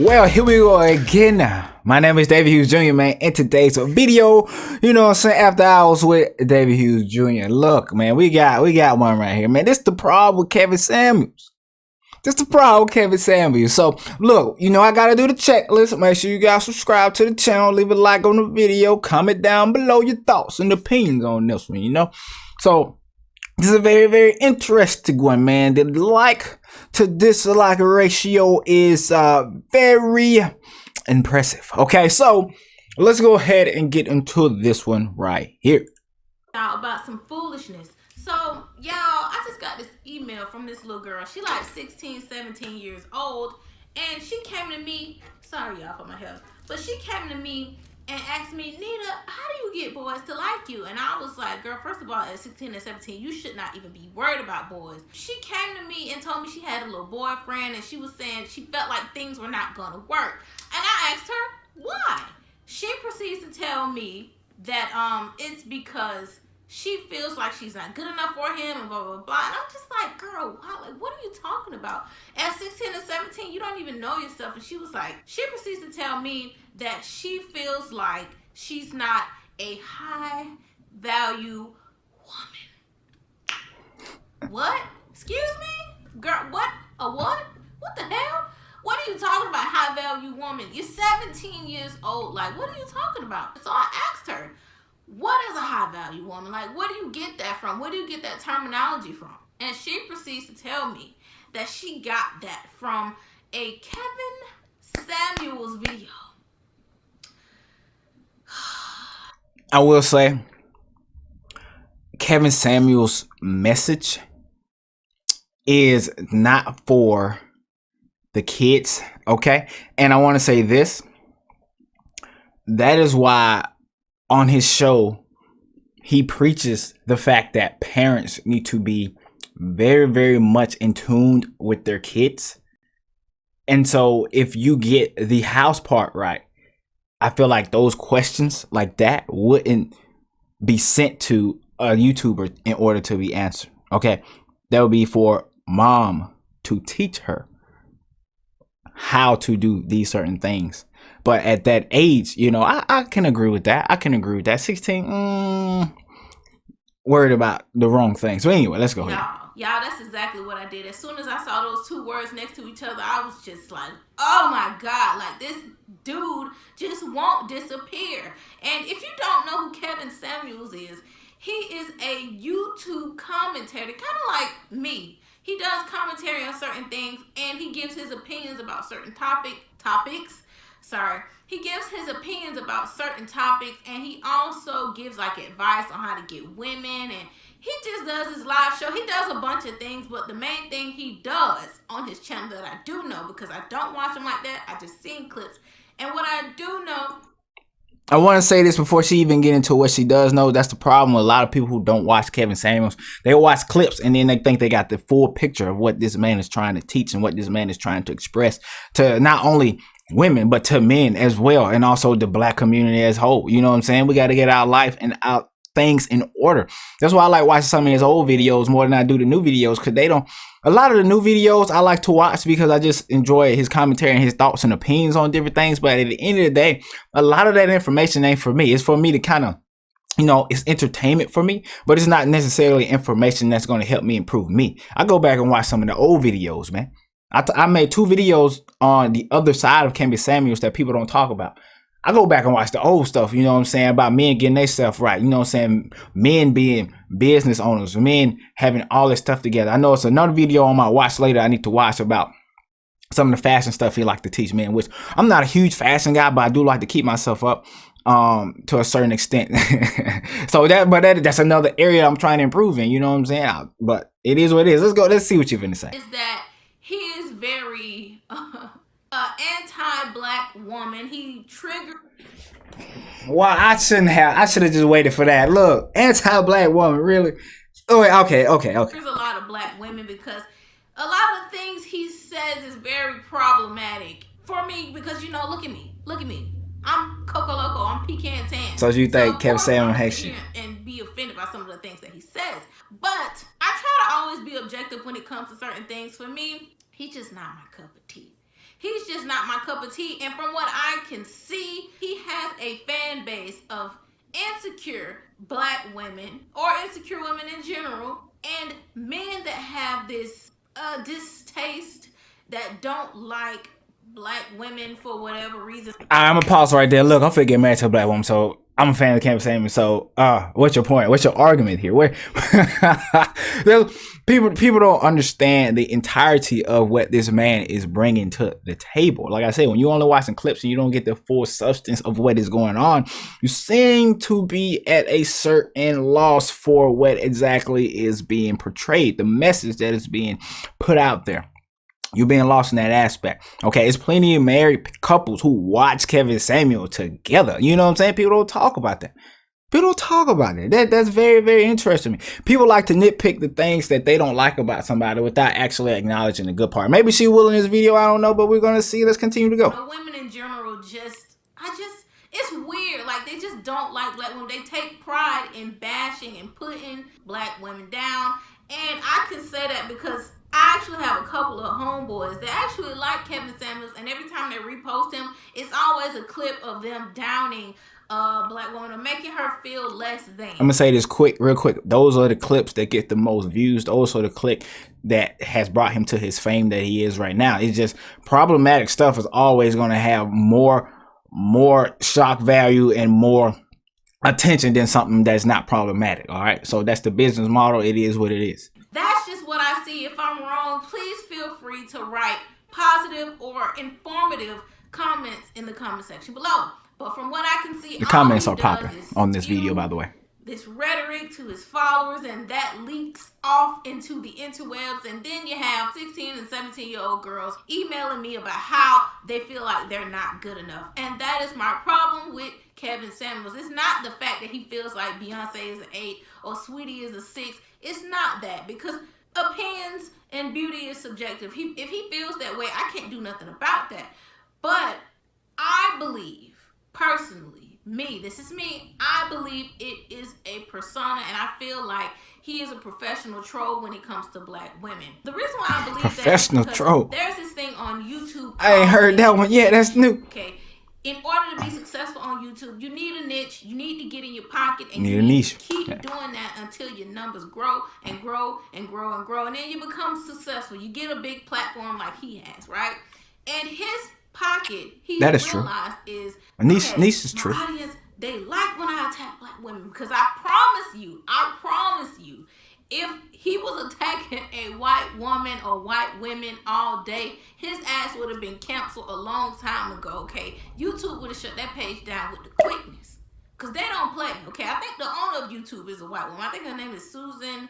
Well, here we go again. My name is David Hughes Jr., man. In today's video, you know what I'm saying, after hours with David Hughes Jr. Look, man, we got one right here, man. This the problem with Kevin Samuels. So, look, you know, I gotta do the checklist. Make sure you guys subscribe to the channel, leave a like on the video, comment down below your thoughts and opinions on this one, you know. So, this is a very, very interesting one, man. The like to dislike ratio is very impressive. Okay, so let's go ahead and get into this one right here. About some foolishness. So, y'all, I just got this email from this little girl. She like 16, 17 years old. And she came to me, sorry y'all for my health, but she came to me and asked me, Nita, how do you get boys to like you? And I was like, girl, first of all, at 16 and 17, you should not even be worried about boys. She came to me and told me she had a little boyfriend, and she was saying she felt like things were not going to work. And I asked her, why? She proceeds to tell me that it's because she feels like she's not good enough for him and blah, blah, blah. And I'm just like, girl, wow, like, what are you talking about? At 16 and 17, you don't even know yourself. And she was like, she proceeds to tell me that she feels like she's not a high value woman. What? Excuse me? Girl, what? A what? What the hell? What are you talking about, high value woman? You're 17 years old. Like, what are you talking about? So I asked her, what is a high value woman? Like, where do you get that from? Where do you get that terminology from? And she proceeds to tell me that she got that from a Kevin Samuels video. I will say, Kevin Samuels' message is not for the kids, okay? And I want to say this. That is why on his show, he preaches the fact that parents need to be very, very much in tune with their kids. And so if you get the house part right, I feel like those questions like that wouldn't be sent to a YouTuber in order to be answered. Okay, that would be for mom to teach her how to do these certain things. But at that age, you know, I can agree with that. 16, worried about the wrong thing. So anyway, let's go ahead. Y'all, that's exactly what I did. As soon as I saw those two words next to each other, I was just like, oh my God, like this dude just won't disappear. And if you don't know who Kevin Samuels is, he is a YouTube commentator, kind of like me. He does commentary on certain things, and he gives his opinions about certain topics. He gives his opinions about certain topics, and he also gives like advice on how to get women, and he just does his live show. He does a bunch of things, but the main thing he does on his channel that I do know, because I don't watch him like that, I just seen clips, and what I do know, I want to say this before she even get into what she does know. That's the problem with a lot of people who don't watch Kevin Samuels. They watch clips and then they think they got the full picture of what this man is trying to teach and what this man is trying to express to not only women, but to men as well. And also the black community as a whole. You know what I'm saying? We got to get our life and our things in order. That's why I like watching some of his old videos more than I do the new videos, because they don't. A lot of the new videos I like to watch because I just enjoy his commentary and his thoughts and opinions on different things. But at the end of the day, a lot of that information ain't for me. It's for me to kind of, you know, it's entertainment for me, but it's not necessarily information that's going to help me improve me. I go back and watch some of the old videos, man. I made 2 videos on the other side of Kevin Samuels that people don't talk about. I go back and watch the old stuff, you know what I'm saying, about men getting their stuff right. You know what I'm saying? Men being business owners, men having all this stuff together. I know it's another video on my watch later I need to watch about some of the fashion stuff he like to teach men, which I'm not a huge fashion guy, but I do like to keep myself up to a certain extent. So that's another area I'm trying to improve in, you know what I'm saying? But it is what it is. Let's see what you're finna say. Is that he is very anti-black woman. He triggered. Well, I should have just waited for that. Look, anti-black woman, really? Oh, wait, okay. There's a lot of black women because a lot of things he says is very problematic for me, because, you know, look at me. I'm Coco Loco. I'm pecan tan. So you think Kevin Samuels hates you? And be offended by some of the things that he says. But I try to always be objective when it comes to certain things. For me, he's just not my cup of tea. He's just not my cup of tea. And from what I can see, he has a fan base of insecure black women or insecure women in general, and men that have this distaste, that don't like black women for whatever reason. I'm gonna pause right there. Look, I'm finna get married to a black woman, so I'm a fan of Kevin Samuels. So, what's your point? What's your argument here? Where people don't understand the entirety of what this man is bringing to the table. Like I said, when you only watching clips and you don't get the full substance of what is going on, you seem to be at a certain loss for what exactly is being portrayed, the message that is being put out there. You're being lost in that aspect. Okay, it's plenty of married couples who watch Kevin Samuels together. You know what I'm saying? People don't talk about that. People don't talk about it. That's very, very interesting to me. People like to nitpick the things that they don't like about somebody without actually acknowledging the good part. Maybe she will in this video. I don't know, but we're gonna see. Let's continue to go. Women in general it's weird. Like, they just don't like black women. They take pride in bashing and putting black women down. And I can say that because I actually have a couple of homeboys that actually like Kevin Samuels, and every time they repost him, it's always a clip of them downing a black woman or making her feel less than. I'm gonna say this real quick. Those are the clips that get the most views. Those are the clip that has brought him to his fame that he is right now. It's just problematic stuff is always gonna have more shock value and more attention than something that's not problematic. All right, so that's the business model. It is what it is. That's just what I see. If I'm wrong, please feel free to write positive or informative comments in the comment section below. But from what I can see, the comments are popping on this video, by the way. This rhetoric to his followers, and that leaks off into the interwebs, and then you have 16 and 17-year-old girls emailing me about how they feel like they're not good enough. And that is my problem with Kevin Samuels. It's not the fact that he feels like Beyonce is an 8 or Sweetie is a 6. It's not that, because opinions and beauty is subjective. If he feels that way, I can't do nothing about that. But I believe, personally, this is me, I believe it is a persona, and I feel like he is a professional troll when it comes to black women. The reason why I believe professional that is troll. There's this thing on YouTube. I ain't heard that one yet. That's new. Okay. In order to be successful on YouTube, you need a niche. You need to get in your pocket, and you need to keep doing that until your numbers grow and grow and grow and grow, and then you become successful. You get a big platform like he has, right? And his pocket, he realized true. Is a niche is true. My audience, they like when I attack black women, because I promise you, if he was attacking a white woman or white women all day, his ass would have been canceled a long time ago, okay? YouTube would have shut that page down with the quickness, because they don't play, okay? I think the owner of YouTube is a white woman. I think her name is Susan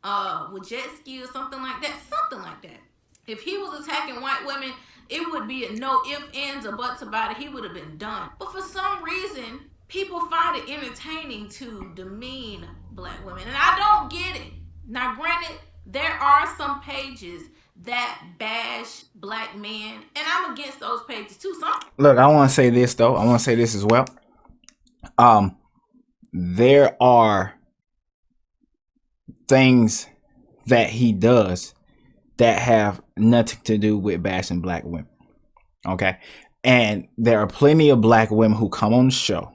Wojcicki or something like that. If he was attacking white women, it would be a no ifs, ands, or buts about it. He would have been done. But for some reason, people find it entertaining to demean black women, and I don't get it. Now, granted, there are some pages that bash black men, and I'm against those pages too. Look, I want to say this though. I want to say this as well. There are things that he does that have nothing to do with bashing black women. Okay. And there are plenty of black women who come on the show,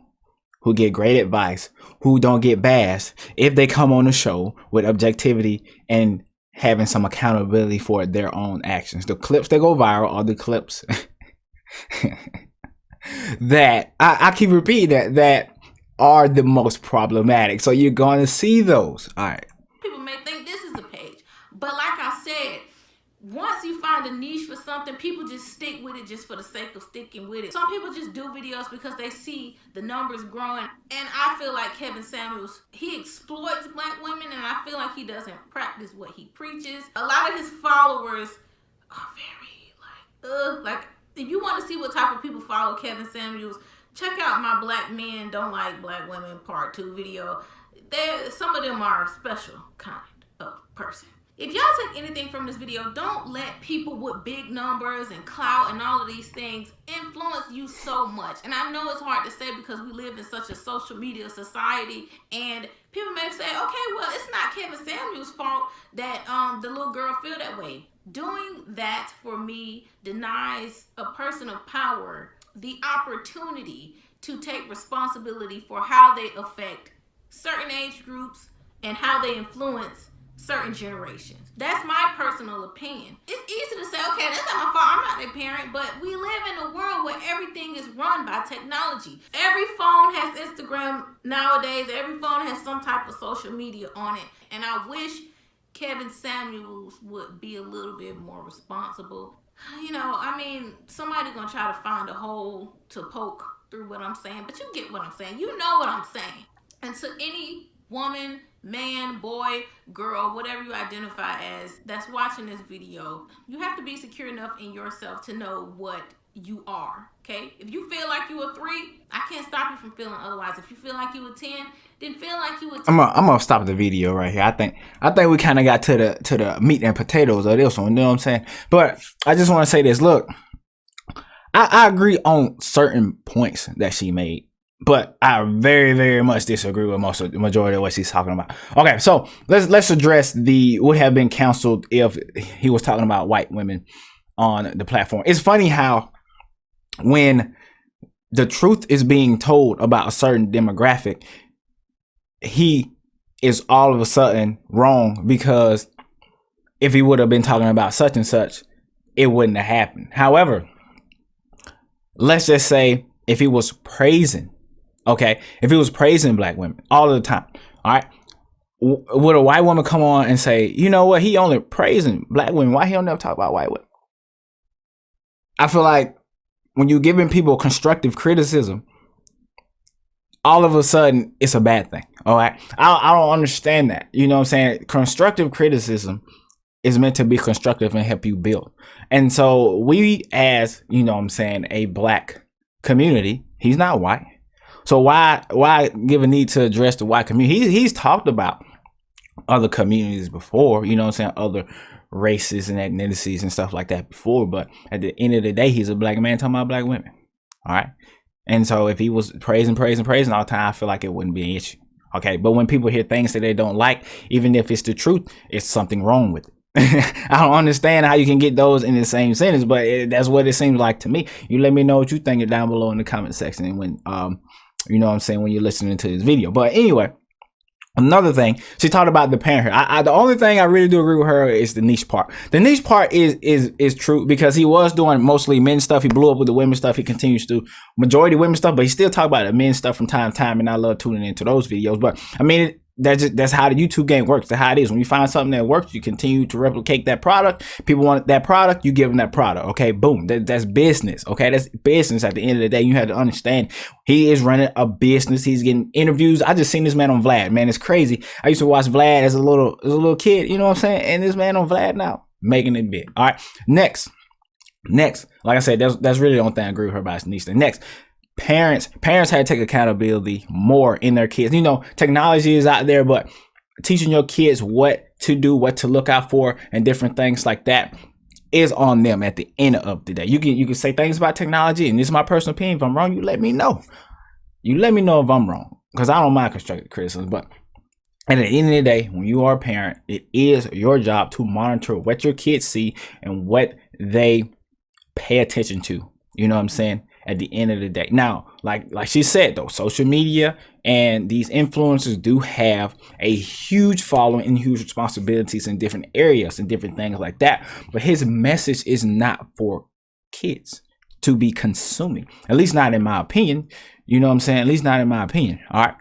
who get great advice, who don't get bashed if they come on the show with objectivity and having some accountability for their own actions. The clips that go viral are the clips that I keep repeating that are the most problematic. So you're going to see those. All right. People may think this is a page, but like I said, once you find a niche for something, people just stick with it just for the sake of sticking with it. Some people just do videos because they see the numbers growing. And I feel like Kevin Samuels, he exploits black women, and I feel like he doesn't practice what he preaches. A lot of his followers are very like if you want to see what type of people follow Kevin Samuels, check out my Black Men Don't Like Black Women Part 2 video. Some of them are a special kind of person. If y'all take anything from this video, don't let people with big numbers and clout and all of these things influence you so much. And I know it's hard to say because we live in such a social media society, and people may say, okay, well, it's not Kevin Samuels' fault that the little girl feel that way. Doing that for me denies a person of power the opportunity to take responsibility for how they affect certain age groups and how they influence certain generations. That's my personal opinion. It's easy to say, okay, that's not my fault, I'm not their parent, but we live in a world where everything is run by technology. Every phone has Instagram nowadays, every phone has some type of social media on it, and I wish Kevin Samuels would be a little bit more responsible. You know, I mean, somebody's gonna try to find a hole to poke through what I'm saying, but you get what I'm saying. You know what I'm saying. And to any woman, man, boy, girl, whatever you identify as, that's watching this video, you have to be secure enough in yourself to know what you are. Okay, if you feel like you a 3, I can't stop you from feeling otherwise. If you feel like you a 10, then feel like you a 10. I'm gonna stop the video right here. I think we kind of got to the meat and potatoes of this one. You know what I'm saying? But I just want to say this. Look, I agree on certain points that she made, but I very, very much disagree with the majority of what she's talking about. Okay, so let's address the would have been counseled if he was talking about white women on the platform. It's funny how when the truth is being told about a certain demographic, he is all of a sudden wrong, because if he would have been talking about such and such, it wouldn't have happened. However, let's just say if he was praising, if he was praising black women all the time, all right, would a white woman come on and say, you know what, he only praising black women, why he don't never talk about white women? I feel like when you're giving people constructive criticism, all of a sudden it's a bad thing. All right. I don't understand that. You know what I'm saying? Constructive criticism is meant to be constructive and help you build. And so we, as, you know what I'm saying, a black community, he's not white. So why give a need to address the white community? He's talked about other communities before, you know what I'm saying, other races and ethnicities and stuff like that before, but at the end of the day, he's a black man talking about black women. All right. And so if he was praising all the time, I feel like it wouldn't be an issue. Okay. But when people hear things that they don't like, even if it's the truth, it's something wrong with it. I don't understand how you can get those in the same sentence, but that's what it seems like to me. You let me know what you think down below in the comment section when you know what I'm saying, when you're listening to this video. But anyway, another thing, she talked about the parenthood. The only thing I really do agree with her is the niche part. The niche part is true, because he was doing mostly men's stuff. He blew up with the women's stuff. He continues to majority women's stuff, but he still talk about the men's stuff from time to time, and I love tuning into those videos. But I mean, that's how the YouTube game works. That's how it is. When you find something that works, you continue to replicate that product. People want that product, you give them that product. Okay, boom. That's business. Okay, that's business. At the end of the day, you have to understand he is running a business. He's getting interviews. I just seen this man on Vlad. Man, it's crazy. I used to watch Vlad as a little kid. You know what I'm saying? And this man on Vlad now making it big. All right. Next, like I said, that's really the only thing I agree with her about. Niche thing. Next. Parents had to take accountability more in their kids. You know, technology is out there, but teaching your kids what to do, what to look out for, and different things like that is on them at the end of the day. You can say things about technology, and this is my personal opinion. If I'm wrong, you let me know. You let me know if I'm wrong, because I don't mind constructive criticism. But at the end of the day, when you are a parent, it is your job to monitor what your kids see and what they pay attention to. You know what I'm saying? At the end of the day. Now, like she said, though, social media and these influencers do have a huge following and huge responsibilities in different areas and different things like that. But his message is not for kids to be consuming, at least not in my opinion. You know what I'm saying? At least not in my opinion. All right.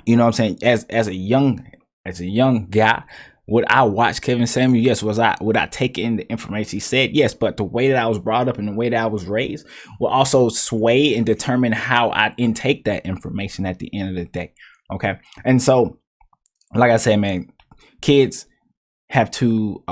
You know what I'm saying? As a young guy, would I watch Kevin Samuels? Yes. Would I take in the information he said? Yes. But the way that I was brought up and the way that I was raised will also sway and determine how I intake that information at the end of the day. Okay. And so, like I said, man, kids have to,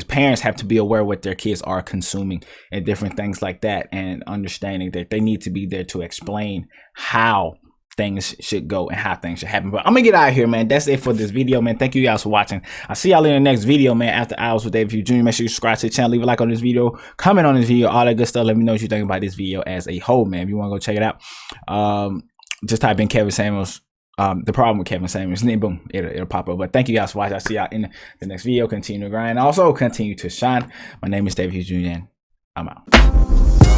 parents have to be aware of what their kids are consuming and different things like that, and understanding that they need to be there to explain how things should go and how things should happen. But I'm gonna get out of here, man. That's it for this video, man. Thank you guys for watching. I'll see y'all in the next video, man. After Hours with David Jr. Make sure you subscribe to the channel, leave a like on this video, comment on this video, all that good stuff. Let me know what you think about this video as a whole, man. If you want to go check it out, just type in Kevin Samuels the problem with Kevin Samuels, and then boom, it'll pop up. But thank you guys for watching. I'll see y'all in the next video. Continue to grind. Also, continue to shine. My name is David Hughes Jr. and I'm out.